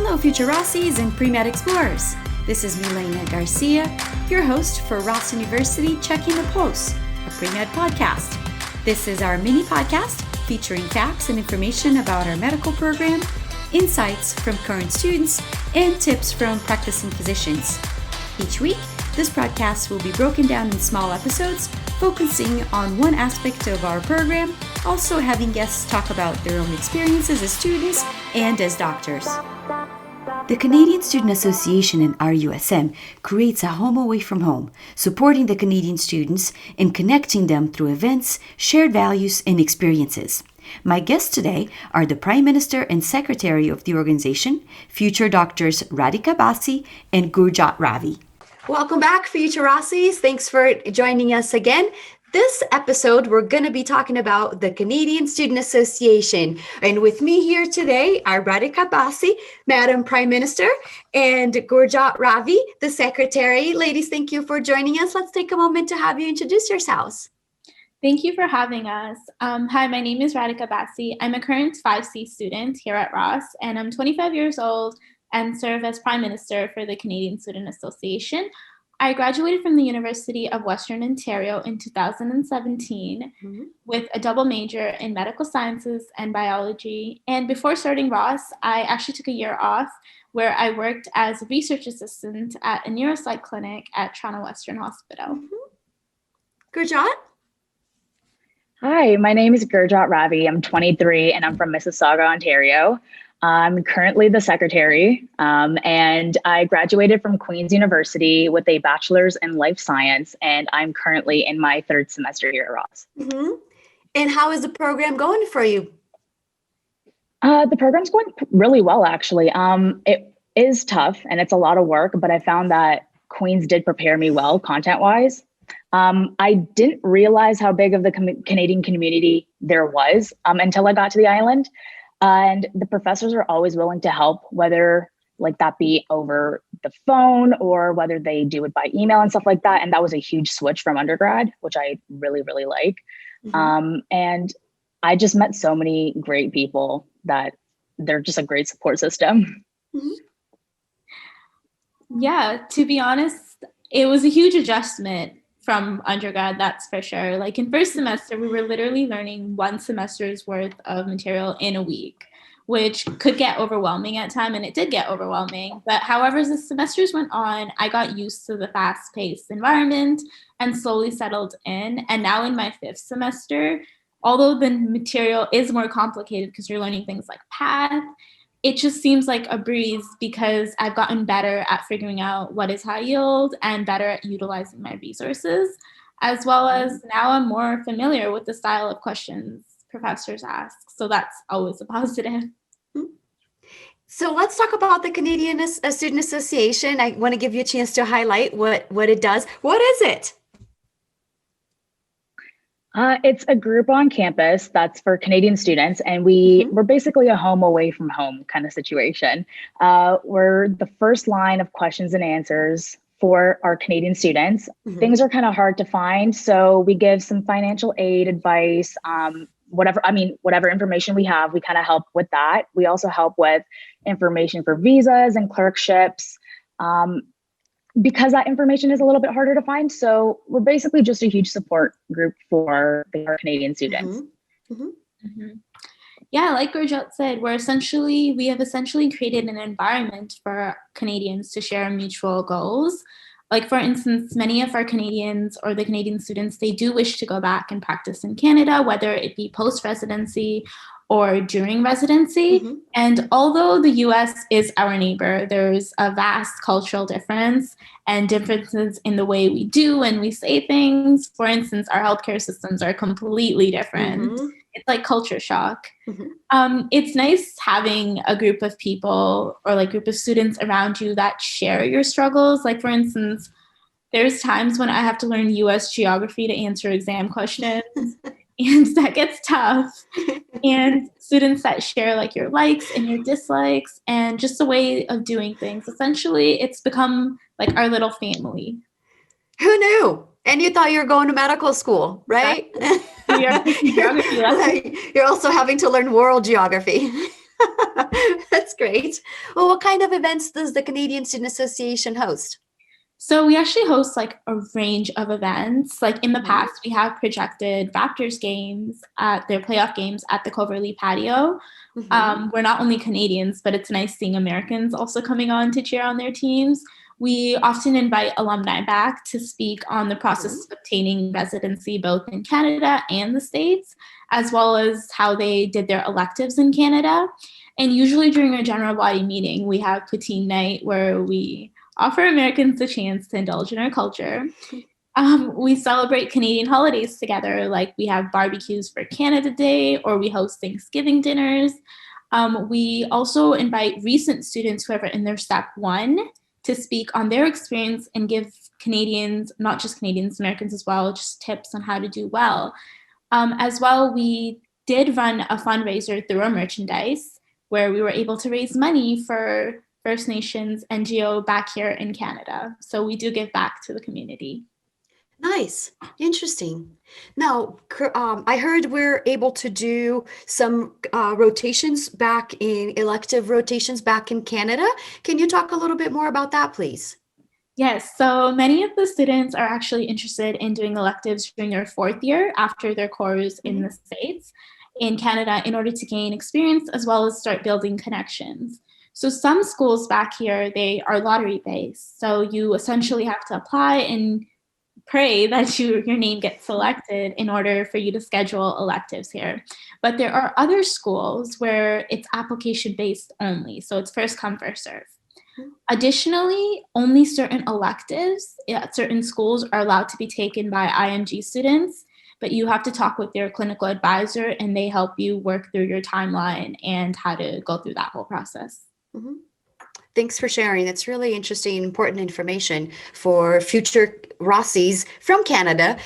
Hello, Future Rossies and Pre-Med Explorers. This is Milena Garcia, your host for Ross University Checking the Pulse, a pre-med podcast. This is our mini podcast featuring facts and information about our medical program, insights from current students, and tips from practicing physicians. Each week, this broadcast will be broken down in small episodes, focusing on one aspect of our program, also having guests talk about their own experiences as students and as doctors. The Canadian Student Association in RUSM creates a home away from home, supporting the Canadian students and connecting them through events, shared values, and experiences. My guests today are the Prime Minister and Secretary of the organization, future doctors Radhika Bassi and Gurjot Ravi. Welcome back, Future Rossies. Thanks for joining us again. This episode, we're going to be talking about the Canadian Student Association. And with me here today are Radhika Bassi, Madam Prime Minister, and Gurjot Ravi, the Secretary. Ladies, thank you for joining us. Let's take a moment to have you introduce yourselves. Thank you for having us. Hi, my name is Radhika Bassi. I'm a current 5C student here at Ross, and I'm 25 years old and serve as Prime Minister for the Canadian Student Association. I graduated from the University of Western Ontario in 2017 with a double major in medical sciences and biology. And before starting Ross, I actually took a year off where I worked as a research assistant at a neuropsych clinic at Toronto Western Hospital. Gurjot? Hi, my name is Gurjot Ravi. I'm 23 and I'm from Mississauga, Ontario. I'm currently the secretary, and I graduated from Queen's University with a bachelor's in life science, and I'm currently in my third semester here at Ross. And how is the program going for you? The program's going really well, actually. It is tough and it's a lot of work, but I found that Queen's did prepare me well content-wise. I didn't realize how big of the Canadian community there was until I got to the island. And the professors are always willing to help, whether like that be over the phone or whether they do it by email and stuff like that. And that was a huge switch from undergrad, which I really, really like. And I just met so many great people that they're just a great support system. Yeah, to be honest, it was a huge adjustment from undergrad, that's for sure. Like in first semester, we were literally learning one semester's worth of material in a week, which could get overwhelming at time, and it did get overwhelming. But however, as the semesters went on, I got used to the fast-paced environment and slowly settled in. And now in my fifth semester, although the material is more complicated because you're learning things like path, it just seems like a breeze because I've gotten better at figuring out what is high yield and better at utilizing my resources, as well as now I'm more familiar with the style of questions professors ask. So that's always a positive. So let's talk about the Canadian Student Association. I want to give you a chance to highlight what it does. What is it? It's a group on campus that's for Canadian students, and we're basically a home away from home kind of situation. We're the first line of questions and answers for our Canadian students. Things are kind of hard to find, so we give some financial aid, advice, whatever information we have, we kind of help with that. We also help with information for visas and clerkships. Because that information is a little bit harder to find. So we're basically just a huge support group for our Canadian students. Yeah, like Gurjot said, we have essentially created an environment for Canadians to share mutual goals. Like for instance, many of our Canadians or the Canadian students, they do wish to go back and practice in Canada, whether it be post-residency or during residency. And although the US is our neighbor, there's a vast cultural difference and differences in the way we do and we say things. For instance, our healthcare systems are completely different. It's like culture shock. It's nice having a group of people or like group of students around you that share your struggles. Like for instance, there's times when I have to learn US geography to answer exam questions. And that gets tough. And students that share like your likes and your dislikes and just a way of doing things. Essentially, it's become like our little family. Who knew? And you thought you were going to medical school, right? You're also having to learn world geography. That's great. Well, what kind of events does the Canadian Student Association host? So we actually host like a range of events. Like in the Mhm. past, we have projected Raptors games at their playoff games at the Coverley patio. We're not only Canadians, but it's nice seeing Americans also coming on to cheer on their teams. We often invite alumni back to speak on the process of obtaining residency both in Canada and the States, as well as how they did their electives in Canada. And usually during our general body meeting, we have poutine night where we offer Americans a chance to indulge in our culture. We celebrate Canadian holidays together, like we have barbecues for Canada Day, or we host Thanksgiving dinners. We also invite recent students who are in their step one to speak on their experience and give Canadians, not just Canadians, Americans as well, just tips on how to do well. As well, we did run a fundraiser through our merchandise where we were able to raise money for First Nations NGO back here in Canada. So we do give back to the community. Nice. Interesting. Now, I heard we're able to do some rotations back in elective rotations back in Canada. Can you talk a little bit more about that, please? Yes, so many of the students are actually interested in doing electives during their fourth year after their course in the States, in Canada, in order to gain experience as well as start building connections. So some schools back here, they are lottery based. So you essentially have to apply and pray that your name gets selected in order for you to schedule electives here. But there are other schools where it's application based only. So it's first come, first serve. Additionally, only certain electives at certain schools are allowed to be taken by IMG students, but you have to talk with your clinical advisor and they help you work through your timeline and how to go through that whole process. Thanks for sharing. That's really interesting, important information for future Rossies from Canada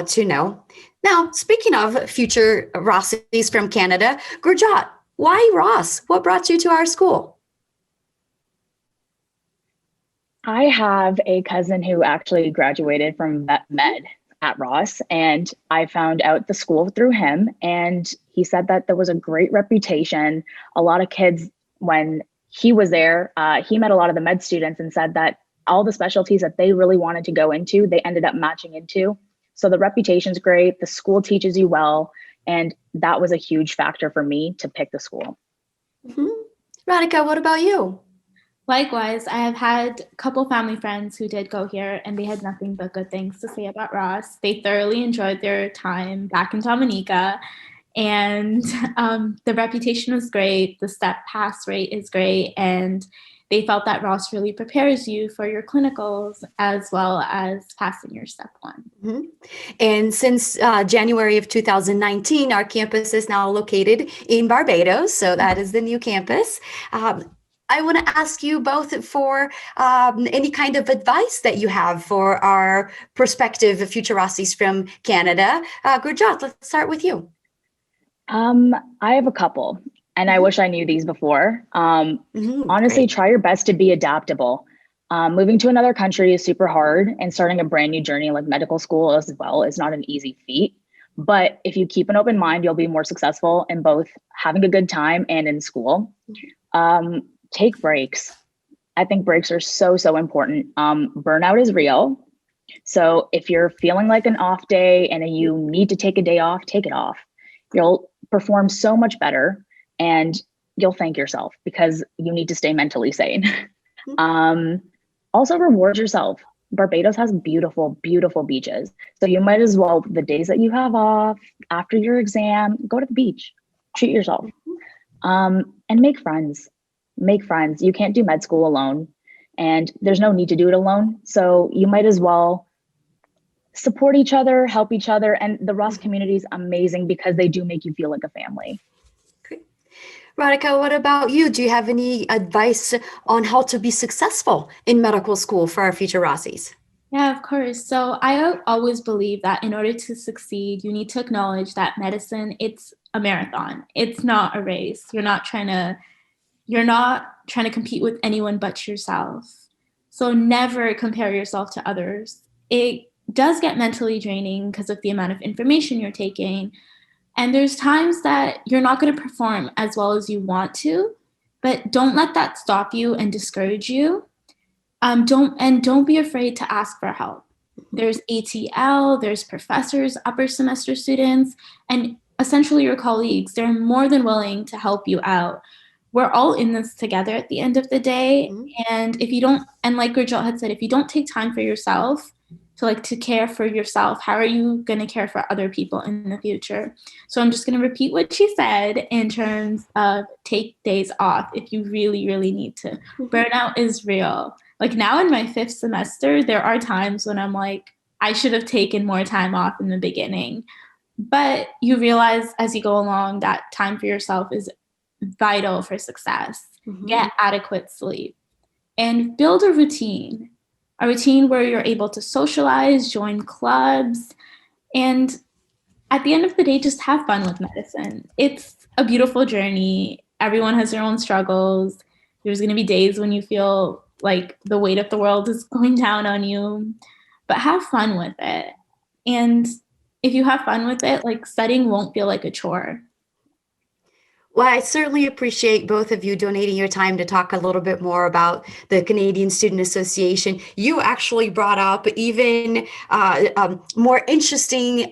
to know. Now, speaking of future Rossies from Canada, Gurjot, why Ross? What brought you to our school? I have a cousin who actually graduated from med at Ross, and I found out the school through him. And he said that there was a great reputation. A lot of kids, when he was there, he met a lot of the med students and said that all the specialties that they really wanted to go into, they ended up matching into. So the reputation's great. The school teaches you well. And that was a huge factor for me to pick the school. Radhika, what about you? Likewise, I have had a couple family friends who did go here and they had nothing but good things to say about Ross. They thoroughly enjoyed their time back in Dominica, and the reputation was great. The step pass rate is great, and they felt that Ross really prepares you for your clinicals as well as passing your step one. And since January of 2019, our campus is now located in Barbados. So that is the new campus. I want to ask you both for any kind of advice that you have for our prospective future Rossies from Canada. Gurjot, let's start with you. I have a couple, and I wish I knew these before. Honestly, Great. try your best to be adaptable. Moving to another country is super hard, and starting a brand new journey like medical school as well is not an easy feat. But if you keep an open mind, you'll be more successful in both having a good time and in school. Take breaks. I think breaks are so important. Burnout is real. So if you're feeling like an off day and you need to take a day off, take it off. You'll perform so much better and you'll thank yourself because you need to stay mentally sane. Also reward yourself. Barbados has beautiful, beautiful beaches. So you might as well, the days that you have off after your exam, go to the beach, treat yourself, and make friends. Make friends. You can't do med school alone, and there's no need to do it alone. So you might as well support each other, help each other. And the Ross community is amazing because they do make you feel like a family. Great. Radhika, what about you? Do you have any advice on how to be successful in medical school for our future Rossies? Yeah, of course. So I always believe that in order to succeed, you need to acknowledge that medicine, it's a marathon. It's not a race. You're not trying to compete with anyone but yourself. So never compare yourself to others. It does get mentally draining because of the amount of information you're taking. And there's times that you're not going to perform as well as you want to, but don't let that stop you and discourage you. Don't be afraid to ask for help. There's ATL, there's professors, upper semester students, and essentially your colleagues. They're more than willing to help you out. We're all in this together at the end of the day. And if you don't, and like Gurjot had said, if you don't take time for yourself, to care for yourself, how are you going to care for other people in the future? So I'm just going to repeat what she said in terms of take days off if you really, really need to. Burnout is real. Like now in my 5th semester, there are times when I'm like, I should have taken more time off in the beginning. But you realize as you go along that time for yourself is vital for success. Get adequate sleep and build a routine where you're able to socialize, join clubs, and at the end of the day, just have fun with medicine. It's a beautiful journey. Everyone has their own struggles. There's going to be days when you feel like the weight of the world is going down on you, but have fun with it. And if you have fun with it, like studying won't feel like a chore. Well, I certainly appreciate both of you donating your time to talk a little bit more about the Canadian Student Association. You actually brought up even more interesting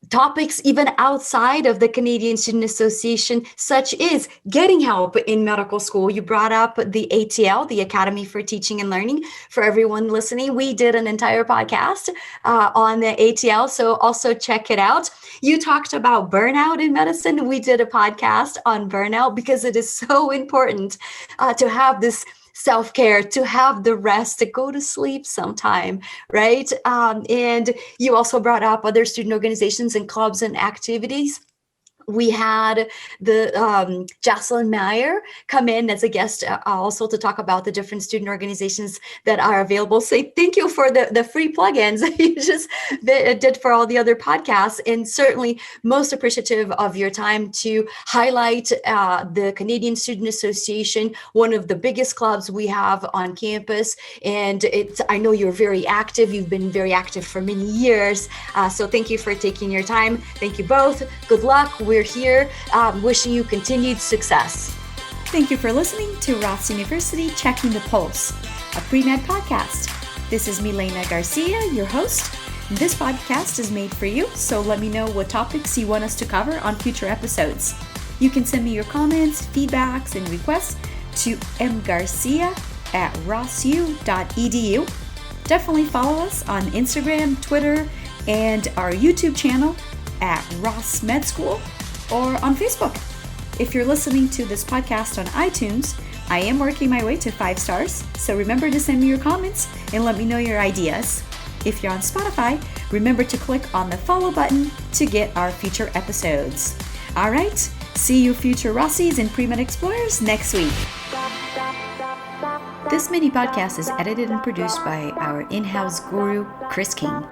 topics even outside of the Canadian Student Association, such as getting help in medical school. You brought up the ATL, the Academy for Teaching and Learning. For everyone listening, we did an entire podcast on the ATL, so also check it out. You talked about burnout in medicine. We did a podcast on burnout because it is so important to have this self-care, to have the rest, to go to sleep sometime, right? And you also brought up other student organizations and clubs and activities. We had the Jocelyn Meyer come in as a guest also to talk about the different student organizations that are available. Say thank you for the free plugins you just did for all the other podcasts, and certainly most appreciative of your time to highlight the Canadian Student Association, one of the biggest clubs we have on campus. And I know you're very active. You've been very active for many years. So thank you for taking your time. Thank you both. Good luck. We're here wishing you continued success. Thank you for listening to Ross University Checking the Pulse, a pre-med podcast. This is Milena Garcia, your host. This podcast is made for you, so let me know what topics you want us to cover on future episodes. You can send me your comments, feedbacks, and requests to mgarcia@rossu.edu. Definitely follow us on Instagram, Twitter, and our YouTube channel at Ross Med School, or on Facebook. If you're listening to this podcast on iTunes, I am working my way to 5 stars, so remember to send me your comments and let me know your ideas. If you're on Spotify, remember to click on the follow button to get our future episodes. All right, see you future Rossies and Pre-Med Explorers next week. This mini podcast is edited and produced by our in-house guru, Chris King.